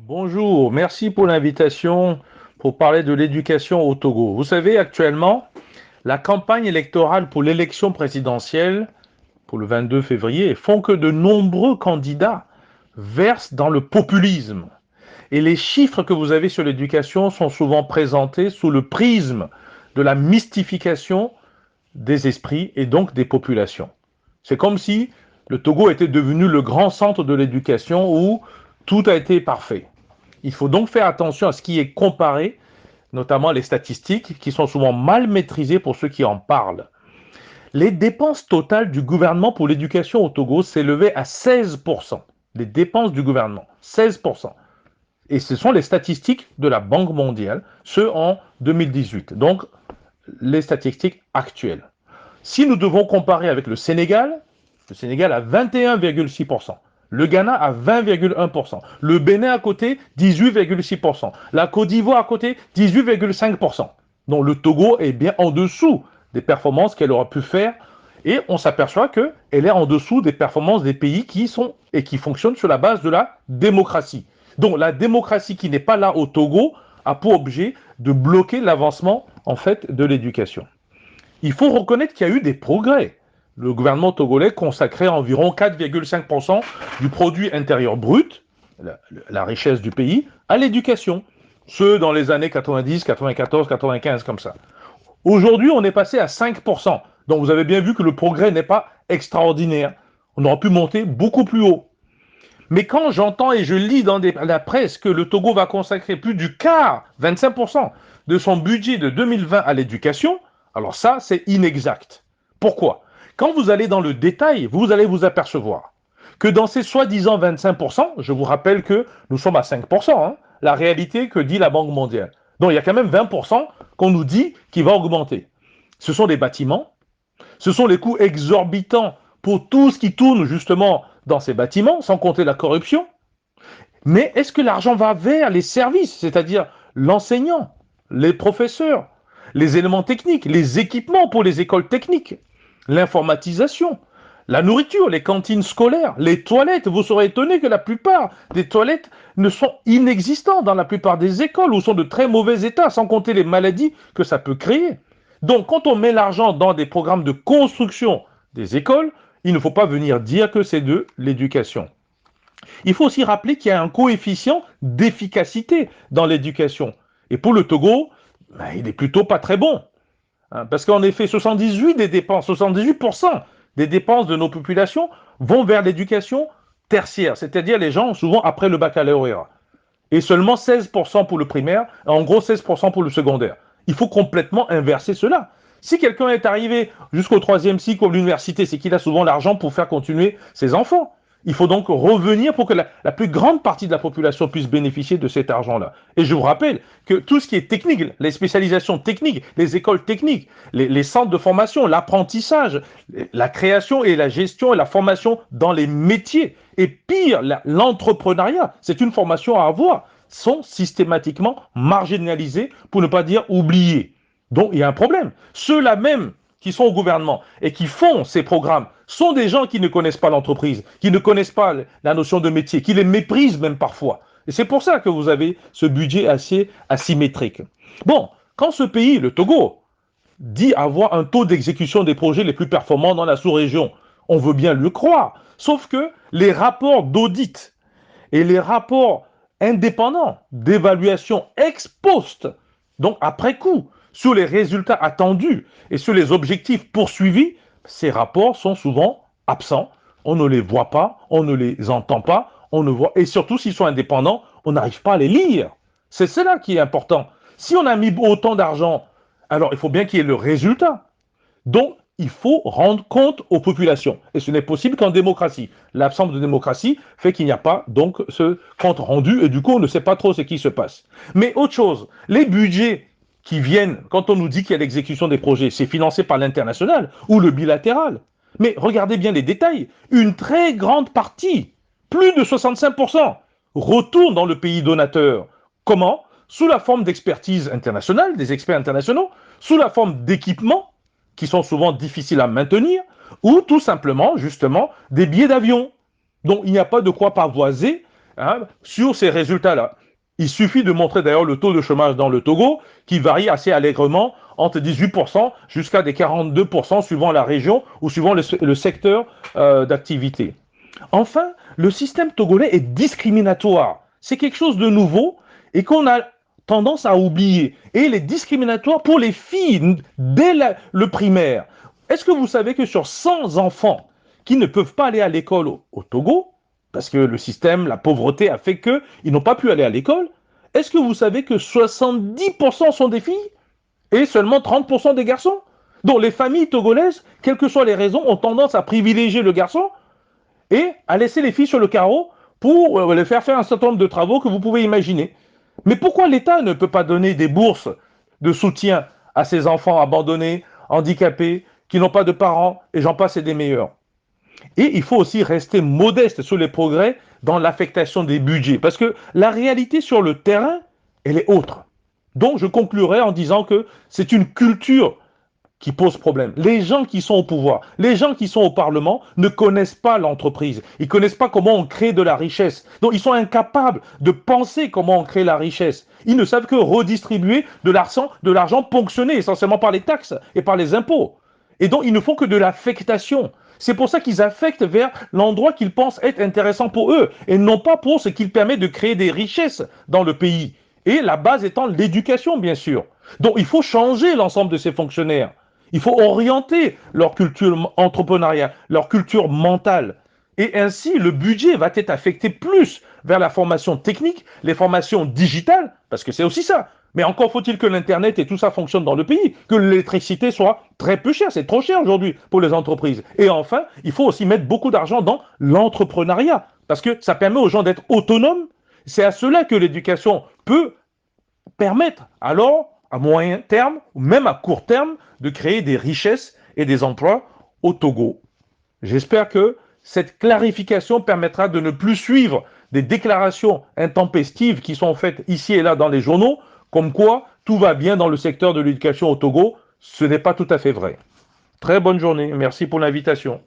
Bonjour, merci pour l'invitation pour parler de l'éducation au Togo. Vous savez, actuellement, la campagne électorale pour l'élection présidentielle, pour le 22 février, font que de nombreux candidats versent dans le populisme. Et les chiffres que vous avez sur l'éducation sont souvent présentés sous le prisme de la mystification des esprits et donc des populations. C'est comme si le Togo était devenu le grand centre de l'éducation où tout a été parfait. Il faut donc faire attention à ce qui est comparé, notamment les statistiques, qui sont souvent mal maîtrisées pour ceux qui en parlent. Les dépenses totales du gouvernement pour l'éducation au Togo s'élevaient à 16%. Les dépenses du gouvernement, 16%. Et ce sont les statistiques de la Banque mondiale, ceux en 2018. Donc, les statistiques actuelles. Si nous devons comparer avec le Sénégal a 21,6%. Le Ghana a 20,1%. Le Bénin à côté, 18,6%. La Côte d'Ivoire à côté, 18,5%. Donc le Togo est bien en dessous des performances qu'elle aura pu faire. Et on s'aperçoit qu'elle est en dessous des performances des pays qui sont et qui fonctionnent sur la base de la démocratie. Donc la démocratie qui n'est pas là au Togo a pour objet de bloquer l'avancement en fait de l'éducation. Il faut reconnaître qu'il y a eu des progrès. Le gouvernement togolais consacrait environ 4,5% du produit intérieur brut, la richesse du pays, à l'éducation. Ceux dans les années 90, 94, 95, comme ça. Aujourd'hui, on est passé à 5%. Donc vous avez bien vu que le progrès n'est pas extraordinaire. On aurait pu monter beaucoup plus haut. Mais quand j'entends et je lis dans la presse que le Togo va consacrer plus du quart, 25%, de son budget de 2020 à l'éducation, alors ça, c'est inexact. Pourquoi? Quand vous allez dans le détail, vous allez vous apercevoir que dans ces soi-disant 25%, je vous rappelle que nous sommes à 5%, hein, la réalité que dit la Banque mondiale. Donc il y a quand même 20% qu'on nous dit qui va augmenter. Ce sont des bâtiments, ce sont les coûts exorbitants pour tout ce qui tourne justement dans ces bâtiments, sans compter la corruption. Mais est-ce que l'argent va vers les services, c'est-à-dire l'enseignant, les professeurs, les éléments techniques, les équipements pour les écoles techniques, l'informatisation, la nourriture, les cantines scolaires, les toilettes? Vous serez étonné que la plupart des toilettes ne sont inexistantes dans la plupart des écoles ou sont de très mauvais état, sans compter les maladies que ça peut créer. Donc, quand on met l'argent dans des programmes de construction des écoles, il ne faut pas venir dire que c'est de l'éducation. Il faut aussi rappeler qu'il y a un coefficient d'efficacité dans l'éducation. Et pour le Togo, ben, il est plutôt pas très bon. Hein, parce qu'en effet, 78% des dépenses de nos populations vont vers l'éducation tertiaire, c'est-à-dire les gens souvent après le baccalauréat. Et seulement 16% pour le primaire, en gros 16% pour le secondaire. Il faut complètement inverser cela. Si quelqu'un est arrivé jusqu'au troisième cycle ou à l'université, c'est qu'il a souvent l'argent pour faire continuer ses enfants. Il faut donc revenir pour que la plus grande partie de la population puisse bénéficier de cet argent-là. Et je vous rappelle que tout ce qui est technique, les spécialisations techniques, les écoles techniques, les centres de formation, l'apprentissage, la création et la gestion et la formation dans les métiers, et pire, l'entrepreneuriat, c'est une formation à avoir, sont systématiquement marginalisés, pour ne pas dire oubliés. Donc il y a un problème. Ceux-là même qui sont au gouvernement et qui font ces programmes sont des gens qui ne connaissent pas l'entreprise, qui ne connaissent pas la notion de métier, qui les méprisent même parfois. Et c'est pour ça que vous avez ce budget assez asymétrique. Bon, quand ce pays, le Togo, dit avoir un taux d'exécution des projets les plus performants dans la sous-région, on veut bien le croire. Sauf que les rapports d'audit et les rapports indépendants d'évaluation ex post, donc après coup, sur les résultats attendus et sur les objectifs poursuivis, ces rapports sont souvent absents. On ne les voit pas, on ne les entend pas, on ne voit, et surtout s'ils sont indépendants, on n'arrive pas à les lire. C'est cela qui est important. Si on a mis autant d'argent, alors il faut bien qu'il y ait le résultat. Donc, il faut rendre compte aux populations. Et ce n'est possible qu'en démocratie. L'absence de démocratie fait qu'il n'y a pas donc ce compte rendu et du coup on ne sait pas trop ce qui se passe. Mais autre chose, les budgets qui viennent, quand on nous dit qu'il y a l'exécution des projets, c'est financé par l'international ou le bilatéral. Mais regardez bien les détails. Une très grande partie, plus de 65%, retourne dans le pays donateur. Comment? Sous la forme d'expertise internationale, des experts internationaux, sous la forme d'équipements qui sont souvent difficiles à maintenir, ou tout simplement, justement, des billets d'avion. Donc il n'y a pas de quoi pavoiser hein, sur ces résultats-là. Il suffit de montrer d'ailleurs le taux de chômage dans le Togo, qui varie assez allègrement entre 18% jusqu'à des 42% suivant la région ou suivant le secteur d'activité. Enfin, le système togolais est discriminatoire. C'est quelque chose de nouveau et qu'on a tendance à oublier. Et il est discriminatoire pour les filles dès le primaire. Est-ce que vous savez que sur 100 enfants qui ne peuvent pas aller à l'école au Togo, parce que le système, la pauvreté a fait qu'ils n'ont pas pu aller à l'école, est-ce que vous savez que 70% sont des filles et seulement 30% des garçons? Donc les familles togolaises, quelles que soient les raisons, ont tendance à privilégier le garçon et à laisser les filles sur le carreau pour les faire un certain nombre de travaux que vous pouvez imaginer. Mais pourquoi l'État ne peut pas donner des bourses de soutien à ces enfants abandonnés, handicapés, qui n'ont pas de parents, et j'en passe et des meilleurs? Et il faut aussi rester modeste sur les progrès dans l'affectation des budgets, parce que la réalité sur le terrain, elle est autre. Donc je conclurai en disant que c'est une culture qui pose problème. Les gens qui sont au pouvoir, les gens qui sont au Parlement ne connaissent pas l'entreprise. Ils ne connaissent pas comment on crée de la richesse. Donc ils sont incapables de penser comment on crée la richesse. Ils ne savent que redistribuer de l'argent ponctionné essentiellement par les taxes et par les impôts. Et donc ils ne font que de l'affectation. C'est pour ça qu'ils affectent vers l'endroit qu'ils pensent être intéressant pour eux et non pas pour ce qui permet de créer des richesses dans le pays. Et la base étant l'éducation, bien sûr. Donc il faut changer l'ensemble de ces fonctionnaires. Il faut orienter leur culture entrepreneuriale, leur culture mentale. Et ainsi, le budget va être affecté plus vers la formation technique, les formations digitales, parce que c'est aussi ça. Mais encore faut-il que l'Internet et tout ça fonctionne dans le pays, que l'électricité soit très peu chère. C'est trop cher aujourd'hui pour les entreprises. Et enfin, il faut aussi mettre beaucoup d'argent dans l'entrepreneuriat, parce que ça permet aux gens d'être autonomes. C'est à cela que l'éducation peut permettre alors, à moyen terme, ou même à court terme, de créer des richesses et des emplois au Togo. J'espère que cette clarification permettra de ne plus suivre des déclarations intempestives qui sont faites ici et là dans les journaux, comme quoi tout va bien dans le secteur de l'éducation au Togo. Ce n'est pas tout à fait vrai. Très bonne journée. Merci pour l'invitation.